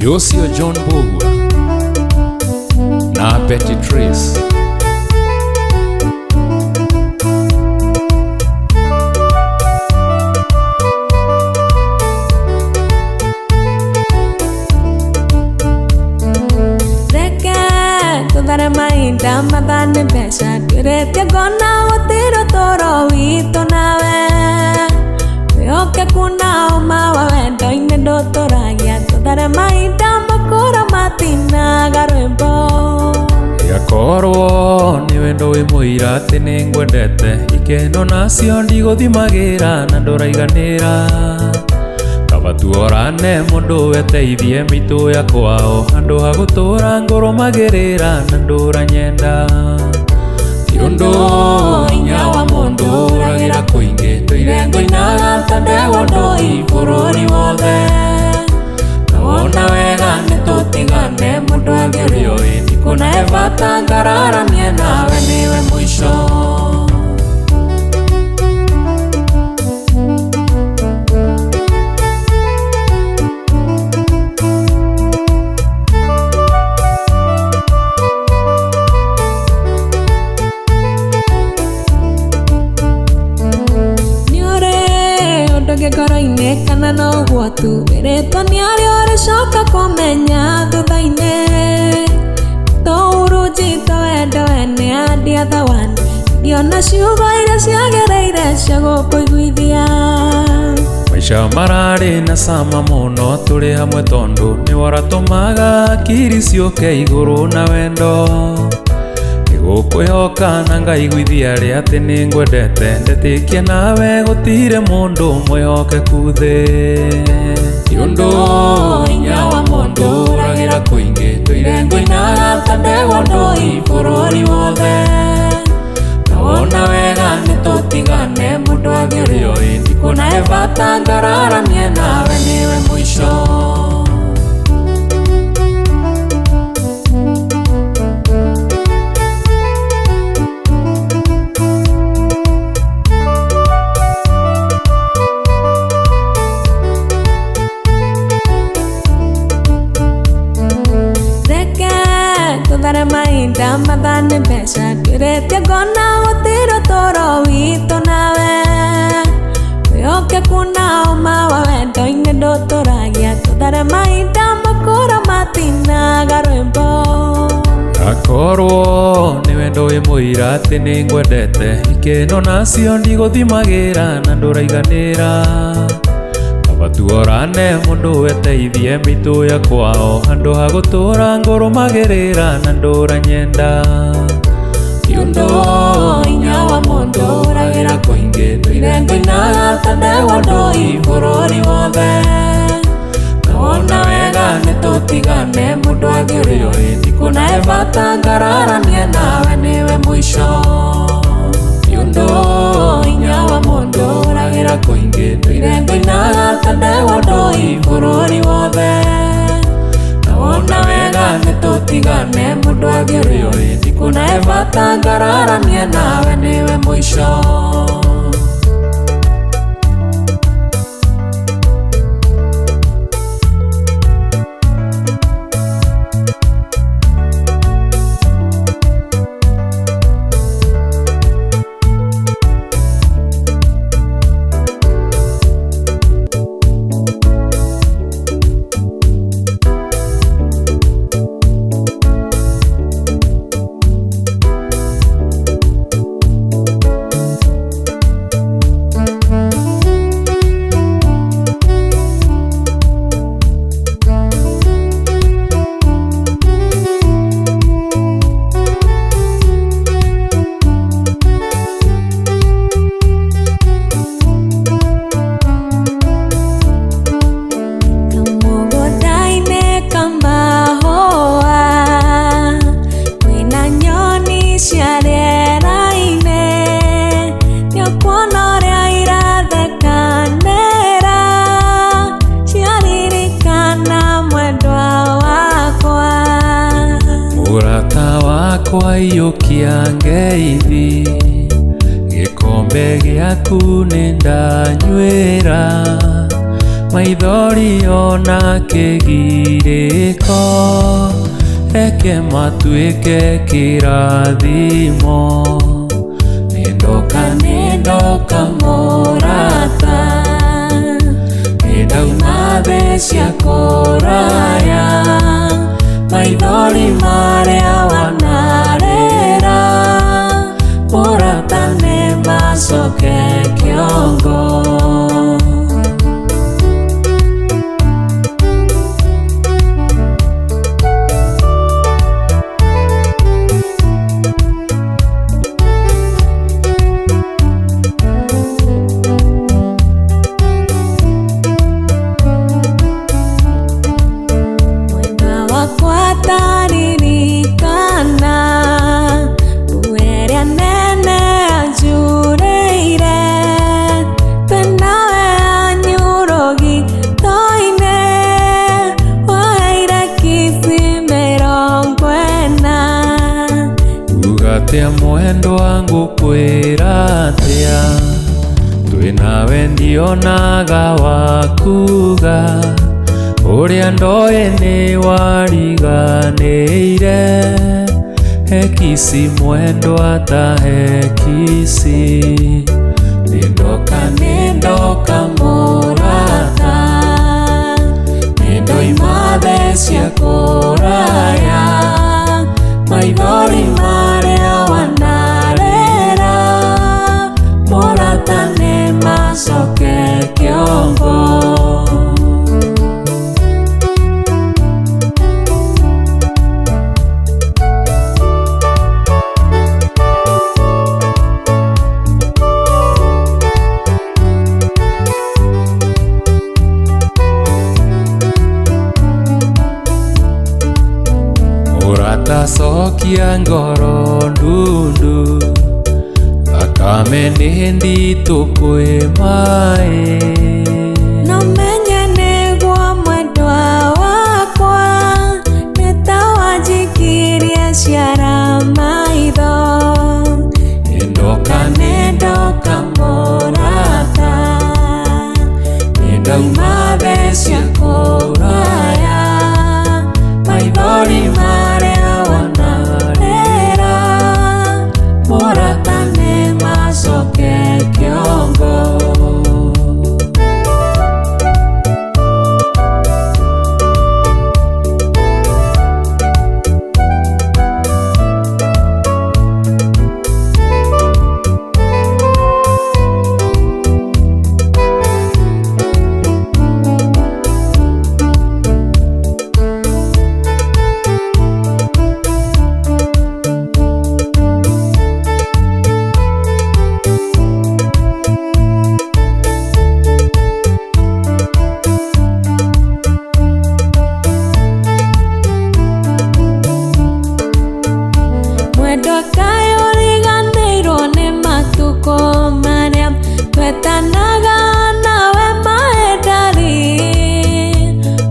Yosio John Bogwa na Betty Trace. Tudare mainda madane besha Durete gona otiro toro wito nawe Weoke kuna umawa wendo ine dotoragia Tudare mainda makura matina garwembo Yakorwo ni wendo wimuira ati ningwendete Ikeno nacio ndiguthimagira na nduraiganira Batuorane mundu weteithie mitu ya kwao andu ha gutura ngurumagirira na ndura nyenda tiondo inya wa mundu uragira kuingi tuire ngoinaga tandego ndoi bururi wothe nawona wega nitutigane mundu agirio indi kuna ebata ngararamie nawe niwe mwisho Goroine kana no guatu Bereto ni ari ore shoka komenya thuthaine Touruji wendo ene andi athawan Ndiona ciugo iria ciagereire cia gukuiguithia Maisha marari na sama muno turi hamwe tondu ni waratumaga akiri ciuke iguru na wendo Gukwihoka na ngaiguithia ri ati ningwendete ndetikie nawe gutire mundu mwihoke kuthi tiondo inya wa mundu uragira kuingi tuire ngoinaga tandego ndoi bururi wothe nawona wega nitutigane mundu agirio indi kuna ebata ngararamie nawe niwe mwisho Tudare mainda madane besha Durete gona otiro toro wito nawe Weoke kuna umawa wendo ine dotoragia Tudare mainda makura matina garwembo Akorwo ni wendo wimuira ati ningwendete Ikeno nacio ndiguthimagira na nduraiganira Batuorane mundu weteithie mitu ya kwao andu ha gutura ngurumagirira na ndura nyenda tiondo inya wa mundu uragira kuingi tuire ngoinaga tandego ndoi bururi wothe nawona wega nitutigane mundu agirio indi kuna ebata ngararamie nawe niwe mwisho tiondo inya wa mundu uragira kuingi tuire ngoinaga tandego ndoi bururi wothe nawona wega nitutigane mundu agirio indi kuna ebata ngararamie nawe niwe mwisho Kwa iyukia ngeithi gikombe giaku nindanywira maithori ona kĩgirĩko, reke matuĩke kĩrathimo. Nĩndoka mũrata, nĩndauma thĩ cia kũraya, maithori marĩa wanarera, mũrata nĩmacoke kĩongo. Mwendwa ngũkwĩra atĩa, twĩnawe ndionaga wakuga, ũrĩa ndoĩ nĩ wariganĩire, hekisi mwendwa ta hekisi. Nĩndoka mũrata, nĩndoima thĩ cia kũraya, maithori marĩa wanarera, mũrata nĩmacoke kĩongo. Ũratacokia ngoro ndundu, thakame nĩ nditũ kwĩ maĩ. No menye nĩguo mwendwa wakwa, nĩ ta wanjikirie ciara maitho. Nĩndoka mũrata, nĩndauma thĩ cia kũraya, maithori marĩa wanarera, mũrata nĩmacoke kĩongo. Twetanaga nawe maendari,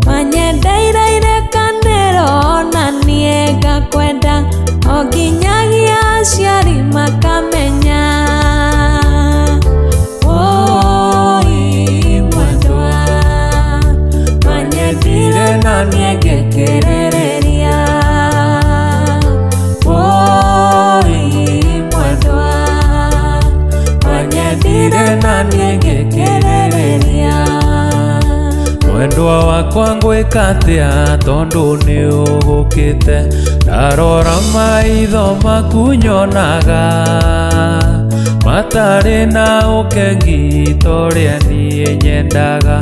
wanyendeire irekanĩro na niĩ ngakwenda, o nginyagia aciari makamenya. Woi mwendwa, wanyendire na niĩ ngĩkĩrĩrĩria. Woi mwendwa, wanyendire na niĩ ngĩkĩrĩrĩria. Mwendwa wakwa ngwĩka atĩa tondũ nĩũgũkĩte, ndarora maitho maku nyonaga matarĩ na ũkengi torĩa niĩ nyendaga,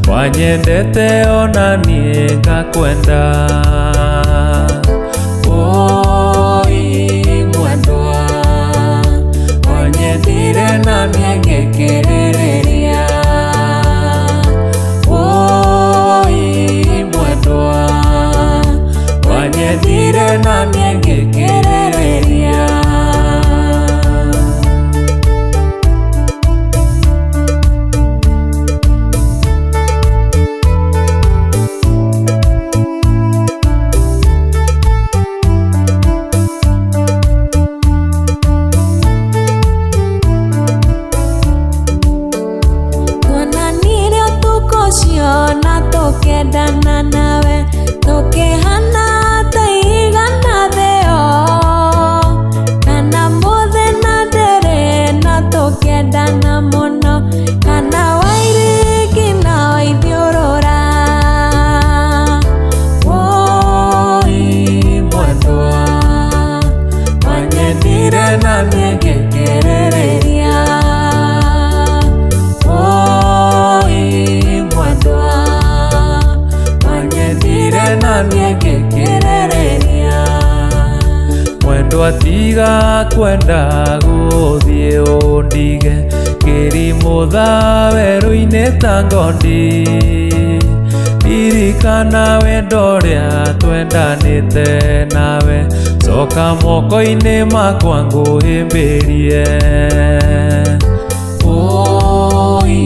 wanyendete ona niĩ ngakwenda. Woi mwendwa, wanyendire na niĩ ngĩkĩrĩrĩria. Woi mwendwa, wanyendire na niĩ ngĩkĩrĩrĩria. cio na tukendana nawe tukihana taigana thio kana muthenya ndere na tukendana muno kana wairiki na waithiurura woi mwendwa wanyendire na ningĩkĩrĩrĩria woi mwendwa wanyendire na ningĩkĩrĩrĩria mwendwa tiga kwenda gũthiĩ ũndige kĩrimũtha werũ-inĩ ta ngondi ririkana wendo ũrĩa twendanĩte nawe coka moko-inĩ makwa ngũhĩmbĩrie woi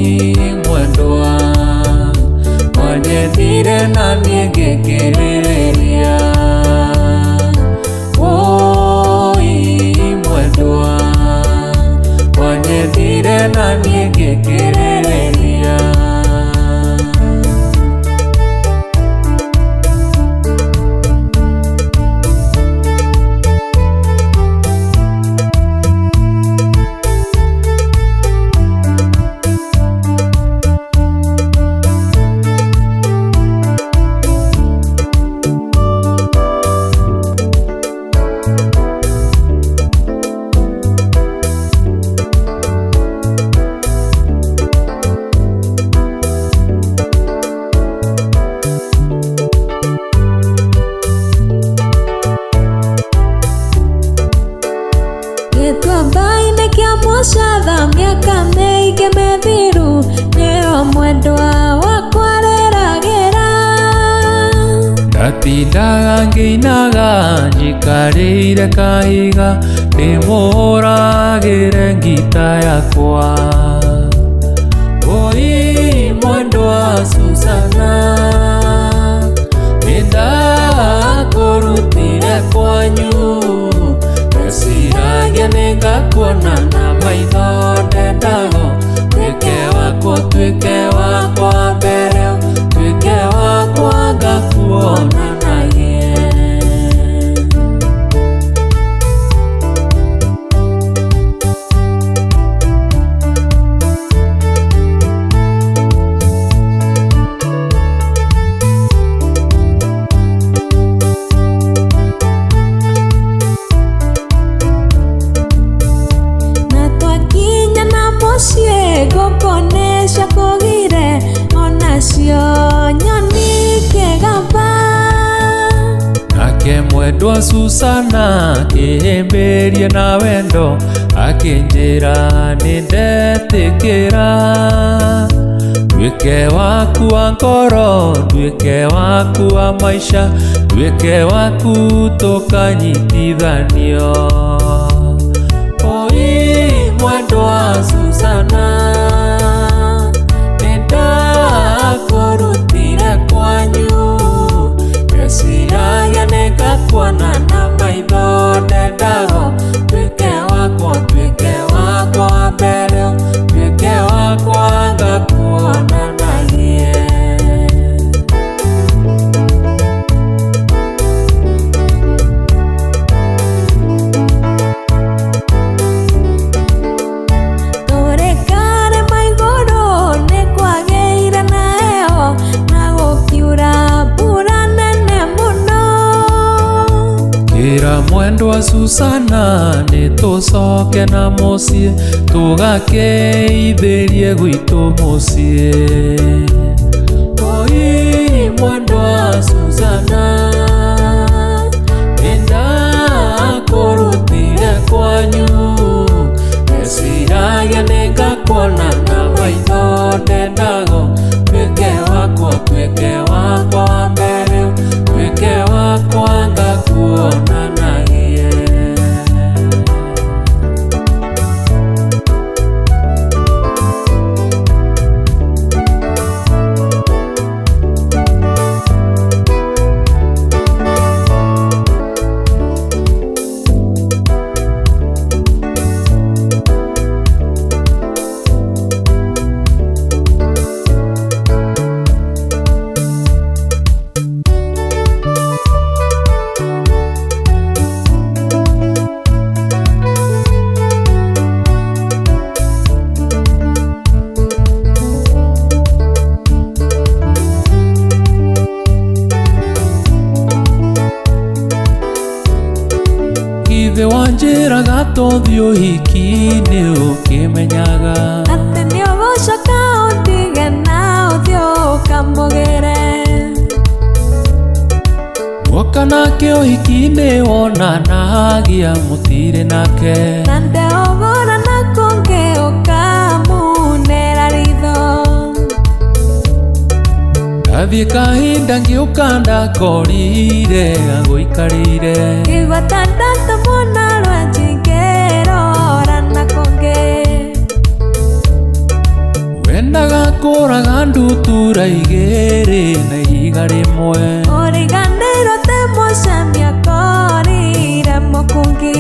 mwendwa wanyendire na niĩ ngĩkĩrĩrĩria woi mwendwa wanyendire na niĩ ngĩkĩrĩrĩria gĩtuamba-inĩ kĩa mũcatha mĩaka mĩingĩ mĩthiru nĩyo mwendwa wakwa rĩragĩra ndatindaga ngĩinaga njikarĩire kahiga ndĩmũhũragĩre ngita yakwa woi mwendwa Susana nĩndakũrutire kwanyu ndeciragia nĩngakuona na maitho ndendago tuĩke wakwa mbere tuĩke wakwa ngakuonanagie gũkũnesha kũgire onacio nyoni kĩgamba nake mwendwa Susana kĩhĩmbĩrie na wendo akĩnjĩra nĩndetĩkĩra nduĩke waku wa ngoro nduĩke waku wa maica nduĩke waku tũkanyitithanio oi mwendwa Susana nĩndakũrutire kwanyu ndeciragia nĩngakuona na maitho ndendago tuĩke wakwa mbere tuĩke wakwa ngakuonanagie mwendwa Susana nĩtũcoke na mũciĩ tũgakeithĩrie gwitũ mũciĩ oi mwendwa Susana nĩndakũrutire kwanyu ndeciragia nĩngakuona na maitho ndendago tuĩke wakwa mbere tuĩke wakwa ngakuonanagie wanjĩraga tũthiĩ ũhiki-inĩ ũkĩmenyaga atĩ nĩũgũcoka ũndige na ũthiĩ ũkamũgĩre. Guoka nake ũhiki-inĩ wonanagia mũtirĩ nake, na ndeũgũra na kũngĩ ũkamunera ritho. Ndathiĩ kahinda ngĩũka ndakorire agũikarĩire, Ngĩgwata ndatamwona rwanji ngĩrora na kũngĩ. wendaga kũraga ndutura igĩrĩ na ihiga rĩmwe, Ũriganĩirwo te mũcamia korire mũkũngĩ.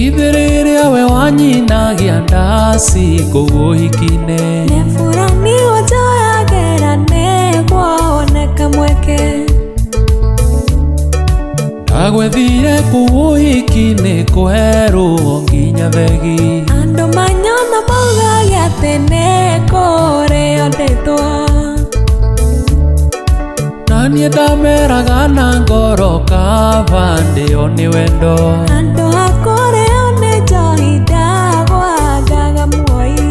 ithe rĩrĩa we wanyinagia ndaci kũu ũhiki-inĩ, Nĩbũranirwo njoyagĩra nĩguo woneka mweke. ndagwethire kũu ũhiki-inĩ kwerũo nginya thegi, Andũ manyona maugaga atĩ nĩ kũrĩo ndĩtwo, na niĩ ndameraga na ngoro kaba ndĩo nĩ wendo. andũ a kũrĩo nĩ njohi ndagwangaga muoyi.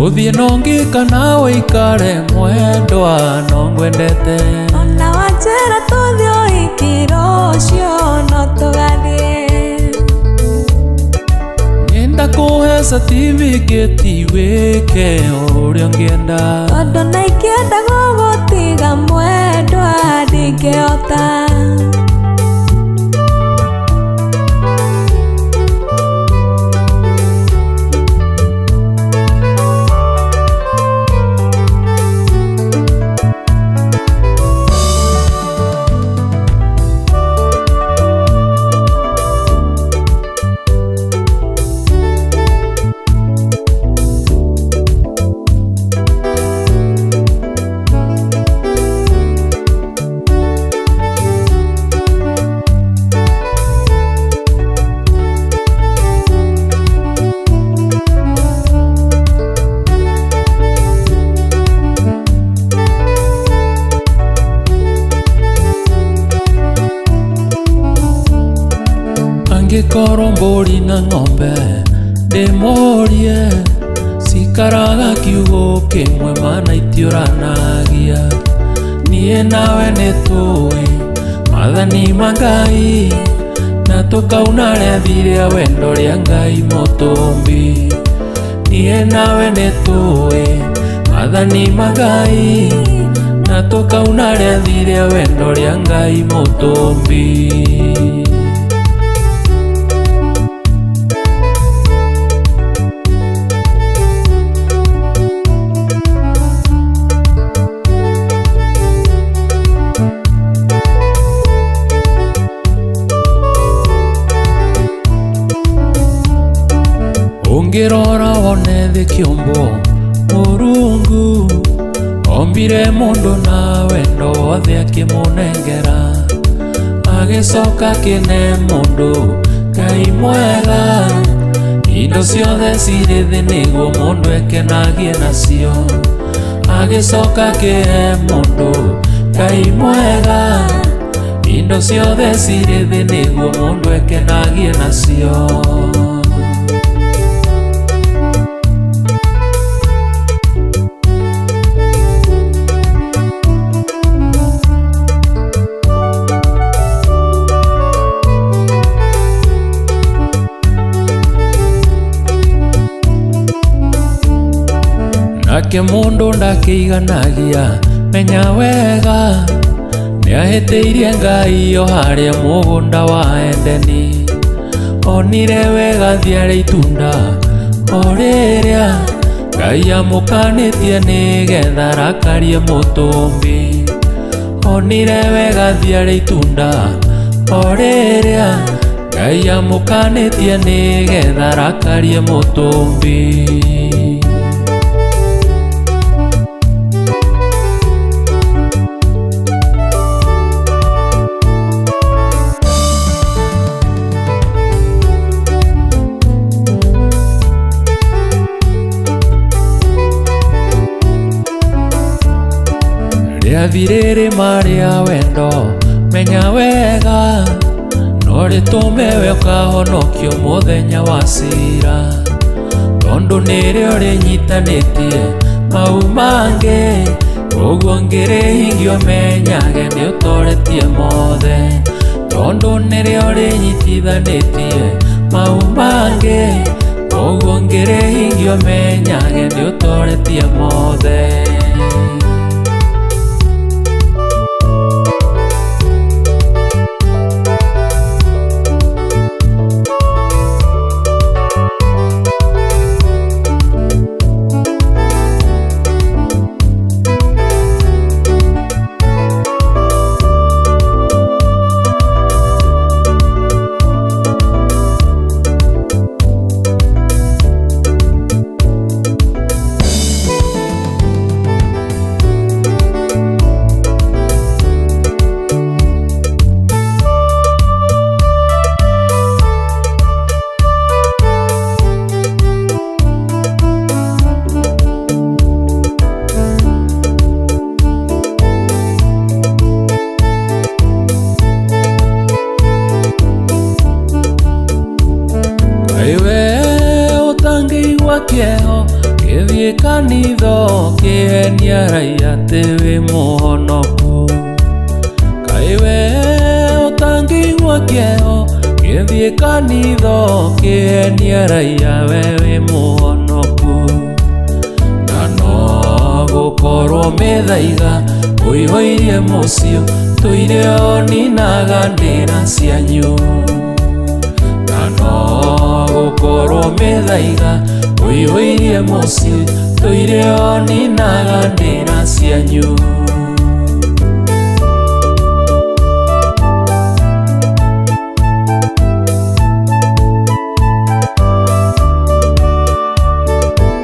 Ũthiĩ no ngĩkana ũikare mwendwa no ngwendete, Ona wanjĩra tũthiĩ ũhiki rũciũ no tũgathiĩ. nĩndakũhe certificate wĩke ũrĩa ũngĩenda, Tondũ na ingĩenda gũgũtiga mwendwa ndingĩhota. angĩkorwo mbũri na ng'ombe ndĩmorie, cikaraga kiugũ kĩmwe mana itiũranagia. Niĩ nawe nĩtũĩ maathani ma Ngai, na tũkauna rĩathi rĩa wendo rĩa Ngai Mũtũmbi. Niĩ nawe nĩtũĩ maathani ma Ngai, na tũkauna rĩathi rĩa wendo rĩa Ngai Mũtũmbi. Ũngĩrora wone thĩ kĩũmbo Mũrungu ombire mũndũ na wendo wothe akĩmũnengera, agĩcoka akĩne mũndũ Ngai mwega, indo ciothe cirĩ thĩ nĩguo mũndũ ekenagie nacio. Agĩcoka akĩhe mũndũ Ngai mwega, indo ciothe cirĩ thĩ nĩguo mũndũ ekenagie nacio. Nake mũndũ ndakĩiganagia menya wega, nĩahĩtĩirie Ngai o harĩa mũgũnda wa Edeni. Onire wega thiarĩ itunda o rĩrĩa Ngai amũkanĩtie nĩgetha arakarie mũtũmbi. Onire wega thiarĩ itunda o rĩrĩa Ngai amũkanĩtie nĩgetha arakarie mũtũmbi. Rĩathirĩrĩma rĩa wendo menya wega, no rĩtũme we ũkahonokio mũthenya wa cira, tondũ nĩrĩo rĩnyitanĩtie mau mangĩ. Ũguo ngĩrĩhingio menyage nĩũtoretie mothe, tondũ nĩrĩo rĩnyitithanĩtie mau mangĩ. Ũguo ngĩrĩhingio menyage nĩũtoretie mothe. Kĩeho gĩthiĩ kanitha kĩhenia raia atĩ wĩ mũhonoku. Kaĩ we ũtangĩigua kĩeho gĩthiĩ kanitha kĩhenia raia we wĩ mũhonoku. Na no gũkorwo mĩthaiga ũihũirie mũciĩ tũire oninaga ndĩra cianyu. Na no gũkorwo mĩthaiga ũihũirie mũciĩ tũire oninaga ndĩra cianyu.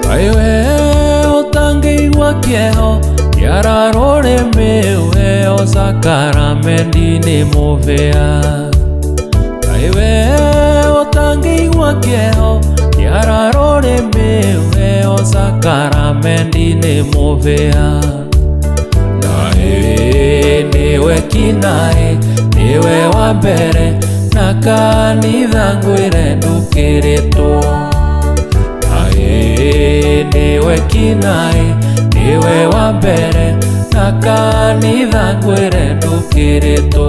Kaĩ we ũtangĩigua kĩeho kĩara rũrĩmĩ ũheo sakramenti nĩ mũbĩa. Kaĩ we ũtangĩigua kĩeho kĩara rũrĩmĩ ũheo sakramenti nĩ mũbĩa. Naĩ nĩwe kinaĩ nĩwe wa mbere na kanitha ngwĩre ndũkĩrĩtwo. Naĩ nĩwe kinaĩ nĩwe wa mbere na kanitha ngwĩre ndũkĩrĩtwo.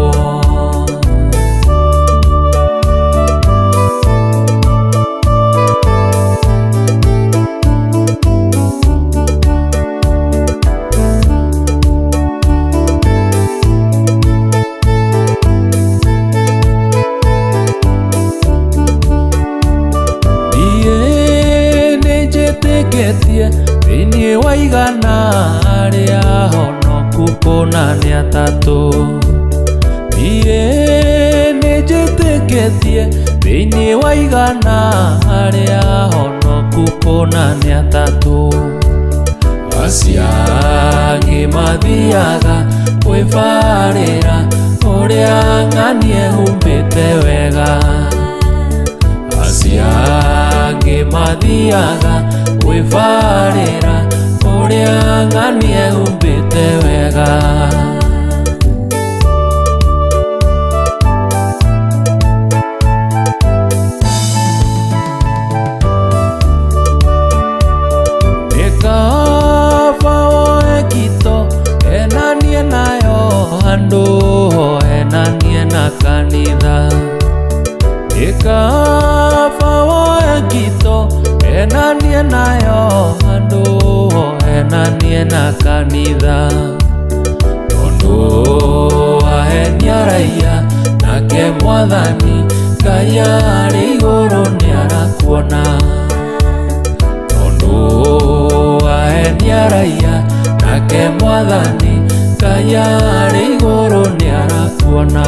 Thĩinĩ wa igana rĩa ahonoku kũna nĩ atatũ. Niĩ nĩnjĩtĩkĩtie thĩinĩ wa igana rĩa ahonoku kũna nĩ atatũ. Acio angĩ mathiaga kwĩbarĩra ũrĩa ng'ani ehumbĩte wega. Acio angĩ mathiaga kwĩbarĩra ũrĩa ng'ani ehumbĩte wega. Nĩ kaba woe kito enanie nayo handũ enanie na kanitha. Nĩ kaba woe kito enanie nayo handũ enanie na kanitha. Tondũ ahenia raia nake Mwathani Ngai arĩ igũrũ nĩ arakuona. Tondũ we niaraia nake Mwathani Ngai arĩ igũrũ nĩarakuona.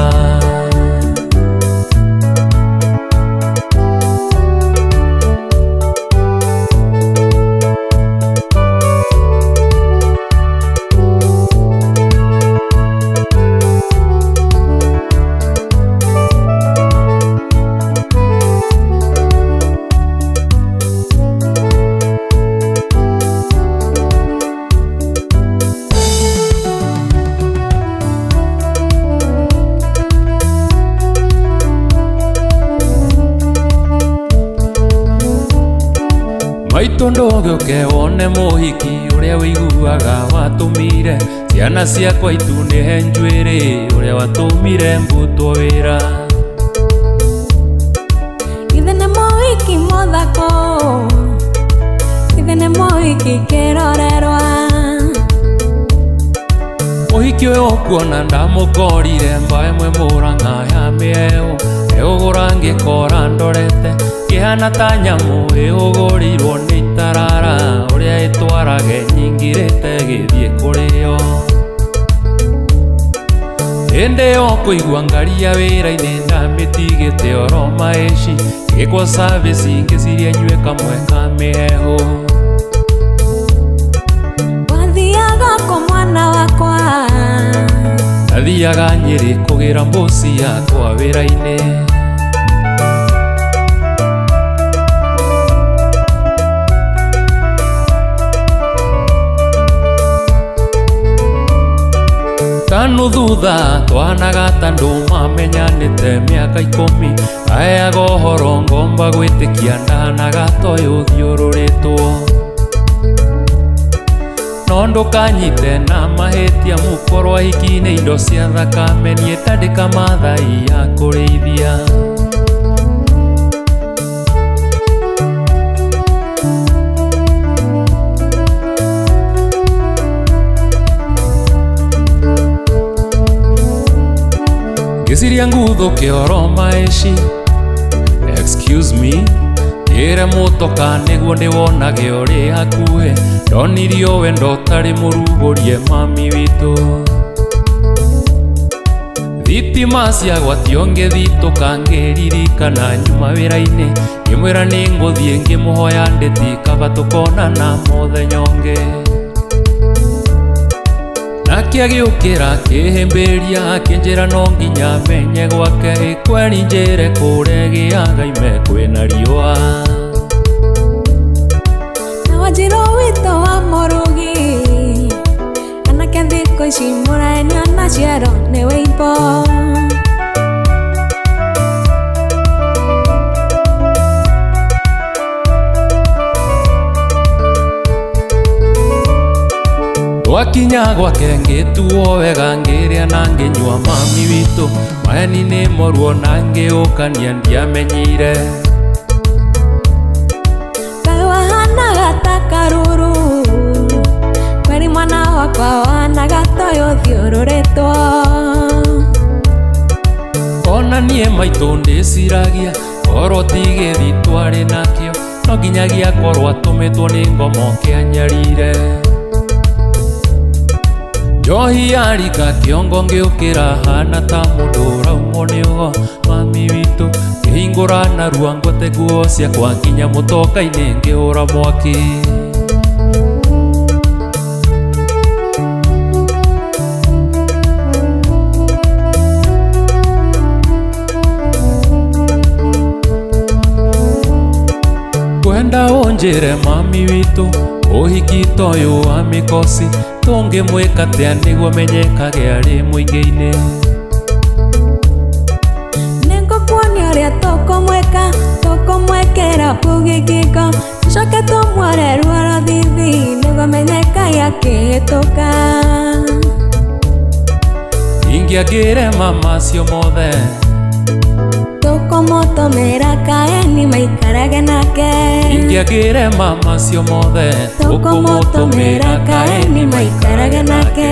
Maitũ ndũgĩũke wone mũhiki ũrĩa wĩiguaga watũmire ciana ciakwa itunĩhe njuĩrĩ ũrĩa watũmire mbutwo wĩra. Ithe nĩ mũhiki mũthako, ithe nĩ mũhiki kĩrorerwa. Mũhiki ũyũ ũkuona ndamũkorire mbae mwe Mũrang'a ya mĩeũ eũgũra ngĩkora ndorete kĩhana ta nyamũ ĩũgũrirwo nĩ itarara ũrĩa ĩtwarage nyingĩrĩte gĩthiĩ kũrĩo. Hĩndĩ yo kũigua ngaria wĩra-inĩ ndamĩtigĩte oro maici gĩkwo service ngĩciria nyue kamwe ka mĩhehu. Wathiaga kũ mwana wakwa? Nathiaga Nyĩrĩ kũgĩra mbũci yakwa wĩra-inĩ. Kanu thutha twanaga ta ndũmamenyanĩte mĩaka 10 aheaga ũhoro ngomba gwĩtĩkia ndanaga toĩ ũthiũrũrĩtwo. No ndũkanyite na mahĩtia mũkorwo ahiki-inĩ indo cia thakame niĩ tandĩka Maathai ya kũrĩithia. Ngĩciria nguthũke oro maici. Excuse me, njĩre mũtoka nĩguo ndĩwonage ũrĩ hakuhĩ. Ndonirio wendo ũtarĩ mũrugũrie mami witũ. Thitima ciagwatio ngĩthitũka ngĩririkana nyuma wĩra-inĩ ngĩmwĩra nĩ ngũthiĩ ngĩmũhoya ndĩti kaba tũkonana mũthenya ũngĩ. Nake agĩũkĩra akĩhĩmbĩria akĩnjĩra no nginya menye gwake ĩkweri njĩre kũrĩa gĩaga-ime kwĩna riũa. Na Wanjirũ witũ wa Mũrugi anake thikũ ici mũraenio na ciero nĩ wĩimbo. Twakinya gwake ngĩtuo wega ngĩrĩa na ngĩnyua mami witũ maheni nĩ moruo na ngĩũkania ndiamenyire. Kaĩ wahanaga ta karuru, kweri mwana wakwa wahanaga toĩ ũthiũrũrĩtwo. Ona niĩ maitũ ndĩciragia korwo ti gĩthi twarĩ nakĩo no nginyagia korwo atũmĩtwo nĩ ngomo kĩanyarire. Njohi yarika kĩongo ngĩũkĩra hana ta mũndũ ũraumwo nĩ ũgo. Mami witũ ngĩhingũra narua ngote nguo ciakwa nginya mũtoka-inĩ ngĩhũra mwaki. Kwenda ũnjĩre mami witũ ũhiki ta ũyũ wa mĩkosi tũngĩmwĩka atĩa nĩguo menyekage arĩ mũingĩ-inĩ. Nĩngũkuonia ũrĩa tũkũmwĩka, tũkũmwĩkĩra ũgĩkĩko tũcoke tũmuore ruo rũthithi nĩguo menyekage akĩhĩtũka. Ingĩagĩre mama acio mothe tũkũmũtũmĩra kaeni maikarage nake. Ingĩagĩre mama acio mothe tũkũmũtũmĩra kaeni maikarage nake.